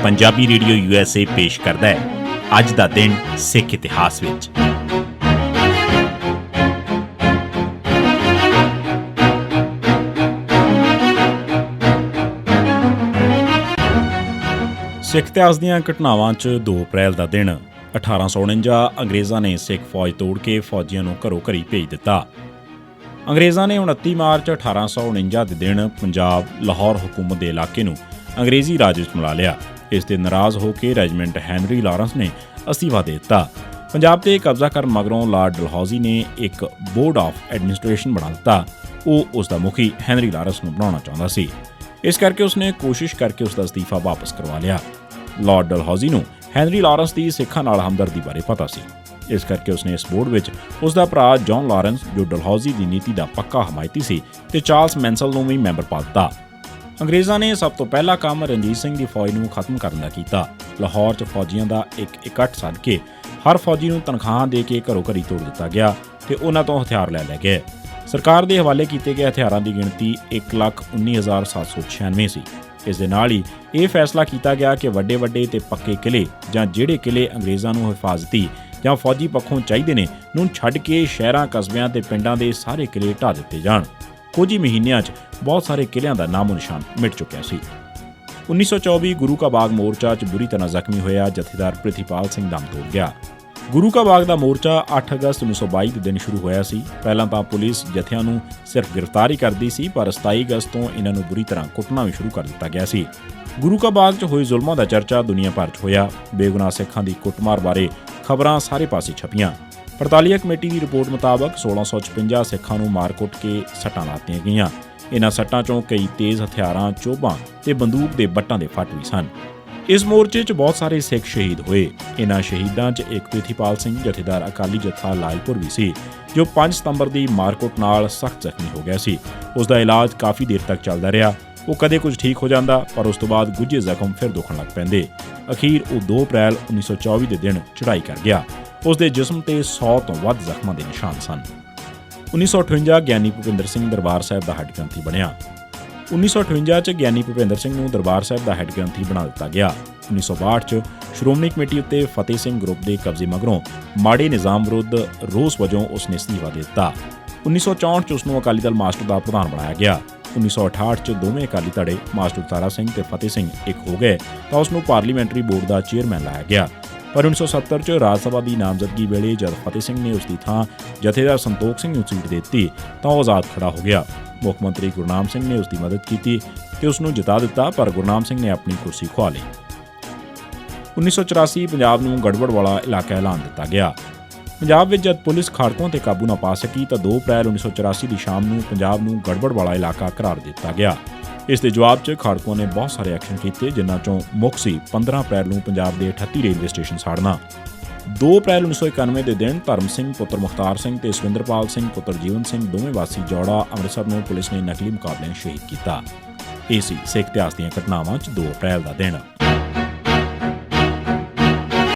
Punjabi radio USA ਪੇਸ਼ ਕਰਦਾ ਹੈ ਅੱਜ ਦਾ ਦਿਨ ਸਿੱਖ ਇਤਿਹਾਸ ਵਿੱਚ। ਸਿੱਖ ਇਤਿਹਾਸ ਦੀਆਂ ਘਟਨਾਵਾਂ 'ਚ 2 ਅਪ੍ਰੈਲ ਦਾ ਦਿਨ 1849 ਅੰਗਰੇਜ਼ਾਂ ਨੇ ਸਿੱਖ ਫੌਜ ਤੋੜ ਕੇ ਫੌਜੀਆਂ ਨੂੰ ਘਰੋਂ ਘਰੀ ਭੇਜ ਦਿੱਤਾ। ਅੰਗਰੇਜ਼ਾਂ ਨੇ 29 ਮਾਰਚ 1849 ਦੇ ਦਿਨ ਪੰਜਾਬ ਲਾਹੌਰ ਹਕੂਮਤ ਦੇ ਇਲਾਕੇ ਨੂੰ ਅੰਗਰੇਜ਼ੀ ਰਾਜ ਵਿੱਚ ਮਿਲਾ ਲਿਆ। ਇਸ ਤੇ ਨਾਰਾਜ਼ ਹੋ ਕੇ ਰੈਜੀਮੈਂਟ ਹੈਨਰੀ ਲਾਰੈਂਸ ਨੇ ਅਸਤੀਫਾ ਦੇ ਦਿੱਤਾ। ਪੰਜਾਬ ਤੇ ਕਬਜ਼ਾ ਕਰਨ ਮਗਰੋਂ ਲਾਰਡ ਡਲਹੌਜ਼ੀ ਨੇ ਇੱਕ ਬੋਰਡ ਆਫ ਐਡਮਿਨਿਸਟ੍ਰੇਸ਼ਨ ਬਣਾ ਦਿੱਤਾ। ਉਹ ਉਸ ਦਾ ਮੁਖੀ ਹੈਨਰੀ ਲਾਰੈਂਸ ਨੂੰ ਬਣਾਉਣਾ ਚਾਹੁੰਦਾ ਸੀ, ਇਸ ਕਰਕੇ ਉਸਨੇ ਕੋਸ਼ਿਸ਼ ਕਰਕੇ ਉਸ ਦਾ ਅਸਤੀਫਾ ਵਾਪਸ ਕਰਵਾ ਲਿਆ। ਲਾਰਡ ਡਲਹੌਜ਼ੀ ਨੂੰ ਹੈਨਰੀ ਲਾਰੈਂਸ ਦੀ ਸਿੱਖਾਂ ਨਾਲ ਹਮਦਰਦੀ ਬਾਰੇ ਪਤਾ ਸੀ, ਇਸ ਕਰਕੇ ਉਸਨੇ ਇਸ ਬੋਰਡ ਵਿੱਚ ਉਸ ਦਾ ਭਰਾ ਜੌਨ ਲਾਰੈਂਸ, ਜੋ ਡਲਹੌਜ਼ੀ ਦੀ ਨੀਤੀ ਦਾ ਪੱਕਾ ਹਮਾਇਤੀ ਸੀ, ਤੇ ਚਾਰਲਸ ਮੈਂਸਲ ਨੂੰ ਵੀ ਮੈਂਬਰ ਪਾ ਦਿੱਤਾ। ਅੰਗਰੇਜ਼ਾਂ ਨੇ ਸਭ ਤੋਂ ਪਹਿਲਾ ਕੰਮ ਰਣਜੀਤ ਸਿੰਘ ਦੀ ਫੌਜ ਨੂੰ ਖਤਮ ਕਰਨ ਦਾ ਕੀਤਾ। ਲਾਹੌਰ 'ਚ ਫੌਜੀਆਂ ਦਾ ਇੱਕ ਇਕੱਠ ਸੱਦ ਕੇ ਹਰ ਫੌਜੀ ਨੂੰ ਤਨਖਾਹਾਂ ਦੇ ਕੇ ਘਰੋਂ ਘਰੀ ਤੋੜ ਦਿੱਤਾ ਗਿਆ ਤੇ ਉਹਨਾਂ ਤੋਂ ਹਥਿਆਰ ਲੈ ਲਏ ਗਏ। ਸਰਕਾਰ ਦੇ ਹਵਾਲੇ ਕੀਤੇ ਗਏ ਹਥਿਆਰਾਂ ਦੀ ਗਿਣਤੀ 1,19,796 ਸੀ। ਇਸ ਦੇ ਨਾਲ ਹੀ ਇਹ ਫੈਸਲਾ ਕੀਤਾ ਗਿਆ ਕਿ ਵੱਡੇ ਤੇ ਪੱਕੇ ਕਿਲੇ ਜਾਂ ਜਿਹੜੇ ਕਿਲੇ ਅੰਗਰੇਜ਼ਾਂ ਨੂੰ ਹਿਫਾਜ਼ਤੀ ਜਾਂ ਫੌਜੀ ਪੱਖੋਂ ਚਾਹੀਦੇ ਨੇ ਨੂੰ ਛੱਡ ਕੇ ਸ਼ਹਿਰਾਂ, ਕਸਬਿਆਂ ਤੇ ਪਿੰਡਾਂ ਦੇ ਸਾਰੇ ਕਿਲੇ ਢਾਹ ਦਿੱਤੇ ਜਾਣ। ਕੁਝ ਹੀ ਮਹੀਨਿਆਂ 'ਚ ਬਹੁਤ ਸਾਰੇ ਕਿਲਿਆਂ ਦਾ ਨਾਮੋ ਨਿਸ਼ਾਨ ਮਿਟ ਚੁੱਕਿਆ ਸੀ। 1924 ਗੁਰੂ ਕਾ ਬਾਗ ਮੋਰਚਾ 'ਚ ਬੁਰੀ ਤਰ੍ਹਾਂ ਜ਼ਖਮੀ ਹੋਇਆ ਜਥੇਦਾਰ ਪ੍ਰਿਥੀਪਾਲ ਸਿੰਘ ਦਮ ਤੋੜ ਗਿਆ। ਗੁਰੂ ਕਾ ਬਾਗ ਦਾ ਮੋਰਚਾ 8 ਅਗਸਤ 1922 ਦੇ ਦਿਨ ਸ਼ੁਰੂ ਹੋਇਆ ਸੀ। ਪਹਿਲਾਂ ਤਾਂ ਪੁਲਿਸ ਜਥਿਆਂ ਨੂੰ ਸਿਰਫ ਗ੍ਰਿਫਤਾਰ ਹੀ ਕਰਦੀ ਸੀ, ਪਰ 27 ਅਗਸਤ ਤੋਂ ਇਹਨਾਂ ਨੂੰ ਬੁਰੀ ਤਰ੍ਹਾਂ ਕੁੱਟਣਾ ਵੀ ਸ਼ੁਰੂ ਕਰ ਦਿੱਤਾ ਗਿਆ ਸੀ। ਗੁਰੂ ਕਾ ਬਾਗ 'ਚ ਹੋਏ ਜ਼ੁਲਮਾਂ ਦਾ ਚਰਚਾ ਦੁਨੀਆ ਭਰ 'ਚ ਹੋਇਆ। ਬੇਗੁਨਾਹ ਸਿੱਖਾਂ ਦੀ ਕੁੱਟਮਾਰ ਬਾਰੇ ਖਬਰਾਂ ਸਾਰੇ ਪਾਸੇ ਛਪੀਆਂ। ਪੜਤਾਲੀਆ ਕਮੇਟੀ ਦੀ ਰਿਪੋਰਟ ਮੁਤਾਬਕ 1656 ਸਿੱਖਾਂ ਨੂੰ ਮਾਰ-ਕੁੱਟ ਕੇ ਸੱਟਾਂ ਲਾਤੀਆਂ ਗਈਆਂ। ਇਹਨਾਂ ਸੱਟਾਂ 'ਚੋਂ ਕਈ ਤੇਜ਼ ਹਥਿਆਰਾਂ, ਚੋਭਾਂ ਤੇ ਬੰਦੂਕ ਦੇ ਬੱਟਾਂ ਦੇ ਫੱਟ ਵੀ ਸਨ। ਇਸ ਮੋਰਚੇ 'ਚ ਬਹੁਤ ਸਾਰੇ ਸਿੱਖ ਸ਼ਹੀਦ ਹੋਏ। ਇਹਨਾਂ ਸ਼ਹੀਦਾਂ 'ਚ ਇੱਕ ਪ੍ਰਿਥੀਪਾਲ ਸਿੰਘ ਜਥੇਦਾਰ ਅਕਾਲੀ ਜਥਾ ਲਾਲਪੁਰ ਵੀ ਸੀ, ਜੋ 5 ਸਤੰਬਰ ਦੀ ਮਾਰਕੁੱਟ ਨਾਲ ਸਖਤ ਜ਼ਖਮੀ ਹੋ ਗਿਆ ਸੀ। ਉਸ ਦਾ ਇਲਾਜ ਕਾਫੀ ਦੇਰ ਤੱਕ ਚੱਲਦਾ ਰਿਹਾ। ਉਹ ਕਦੇ ਕੁਝ ਠੀਕ ਹੋ ਜਾਂਦਾ, ਪਰ ਉਸ ਤੋਂ ਬਾਅਦ ਗੁੱਝੇ ਜ਼ਖਮ ਫਿਰ ਦੁਖਣ ਲੱਗ ਪੈਂਦੇ। ਅਖੀਰ ਉਹ 2 ਅਪ੍ਰੈਲ 1924 ਦੇ ਦਿਨ ਚੜ੍ਹਾਈ ਕਰ ਗਿਆ। ਉਸ ਦੇ ਜਿਸਮ ਤੇ 100 ਤੋਂ ਵੱਧ ਜ਼ਖਮਾਂ ਦੇ ਨਿਸ਼ਾਨ ਸਨ। 1958 ਗਿਆਨੀ ਭੁਪਿੰਦਰ ਸਿੰਘ ਦਰਬਾਰ ਸਾਹਿਬ ਦਾ ਹੈੱਡ ਗ੍ਰੰਥੀ ਬਣਿਆ। 1958 'ਚ ਗਿਆਨੀ ਭੁਪਿੰਦਰ ਸਿੰਘ ਨੂੰ ਦਰਬਾਰ ਸਾਹਿਬ ਦਾ ਹੈੱਡ ਗ੍ਰੰਥੀ ਬਣਾ ਦਿੱਤਾ ਗਿਆ। 1962 'ਚ ਸ਼੍ਰੋਮਣੀ ਕਮੇਟੀ ਉੱਤੇ ਫਤਿਹ ਸਿੰਘ ਗਰੁੱਪ ਦੇ ਕਬਜ਼ੇ ਮਗਰੋਂ ਮਾੜੇ ਨਿਜ਼ਾਮ ਵਿਰੁੱਧ ਰੋਸ ਵਜੋਂ ਉਸਨੇ ਅਸਤੀਫਾ ਦੇ ਦਿੱਤਾ। 1964 'ਚ ਉਸ ਨੂੰ ਅਕਾਲੀ ਦਲ ਮਾਸਟਰ ਦਾ ਪ੍ਰਧਾਨ ਬਣਾਇਆ ਗਿਆ। 1968 'ਚ ਦੋਵੇਂ ਅਕਾਲੀ ਧੜੇ ਮਾਸਟਰ ਤਾਰਾ ਸਿੰਘ ਤੇ ਫਤਿਹ ਸਿੰਘ ਇੱਕ ਹੋ ਗਏ ਤਾਂ ਉਸ ਨੂੰ ਪਾਰਲੀਮੈਂਟਰੀ ਬੋਰਡ ਦਾ ਚੇਅਰਮੈਨ ਲਾਇਆ ਗਿਆ। ਪਰ 1970 'ਚ ਰਾਜ ਸਭਾ ਦੀ ਨਾਮਜ਼ਦਗੀ ਵੇਲੇ ਜਦ ਫਤਿਹ ਸਿੰਘ ਨੇ ਉਸ ਦੀ ਥਾਂ ਜਥੇਦਾਰ ਸੰਤੋਖ ਸਿੰਘ ਨੂੰ ਸੀਟ ਦੇ ਦਿੱਤੀ ਤਾਂ ਉਹ ਆਜ਼ਾਦ ਖੜਾ ਹੋ ਗਿਆ। ਮੁੱਖ ਮੰਤਰੀ ਗੁਰਨਾਮ ਸਿੰਘ ਨੇ ਉਸ ਦੀ ਮਦਦ ਕੀਤੀ ਤੇ ਉਸ ਨੂੰ ਜਿਤਾ ਦਿੱਤਾ, ਪਰ ਗੁਰਨਾਮ ਸਿੰਘ ਨੇ ਆਪਣੀ ਕੁਰਸੀ ਖੁਆ ਲਈ। 1984 ਪੰਜਾਬ ਨੂੰ ਗੜਬੜ ਵਾਲਾ ਇਲਾਕਾ ਐਲਾਨ ਦਿੱਤਾ ਗਿਆ। ਪੰਜਾਬ ਵਿੱਚ ਜਦ ਪੁਲਿਸ ਖਾੜਕੂਆਂ ਤੇ ਕਾਬੂ ਨਾ ਪਾ ਸਕੀ ਤਾਂ 2 ਅਪ੍ਰੈਲ 1984 ਦੀ ਸ਼ਾਮ ਨੂੰ ਪੰਜਾਬ ਨੂੰ ਗੜਬੜ ਵਾਲਾ ਇਲਾਕਾ ਕਰਾਰ ਦਿੱਤਾ ਗਿਆ। ਇਸ ਦੇ ਜਵਾਬ 'ਚ ਖਾੜਕੂਆਂ ਨੇ ਬਹੁਤ ਸਾਰੇ ਐਕਸ਼ਨ ਕੀਤੇ, ਜਿਨ੍ਹਾਂ 'ਚੋਂ ਮੁੱਖ ਸੀ 15 ਅਪ੍ਰੈਲ ਨੂੰ ਪੰਜਾਬ ਦੇ 38 ਰੇਲਵੇ ਸਟੇਸ਼ਨ ਸਾੜਨਾ। 2 ਅਪ੍ਰੈਲ 1991 ਦੇ ਦਿਨ ਧਰਮ ਸਿੰਘ ਪੁੱਤਰ ਮੁਖਤਾਰ ਸਿੰਘ ਤੇ ਸਵਿੰਦਰਪਾਲ ਸਿੰਘ ਪੁੱਤਰ ਜੀਵਨ ਸਿੰਘ ਦੋਵੇਂ ਵਾਸੀ ਜੌੜਾ ਅੰਮ੍ਰਿਤਸਰ ਨੂੰ ਪੁਲਿਸ ਨੇ ਨਕਲੀ ਮੁਕਾਬਲਿਆਂ ਸ਼ਹੀਦ ਕੀਤਾ। ਇਹ ਸੀ ਸਿੱਖ ਇਤਿਹਾਸ ਦੀਆਂ ਘਟਨਾਵਾਂ 'ਚ 2 ਅਪ੍ਰੈਲ ਦਾ ਦਿਨ।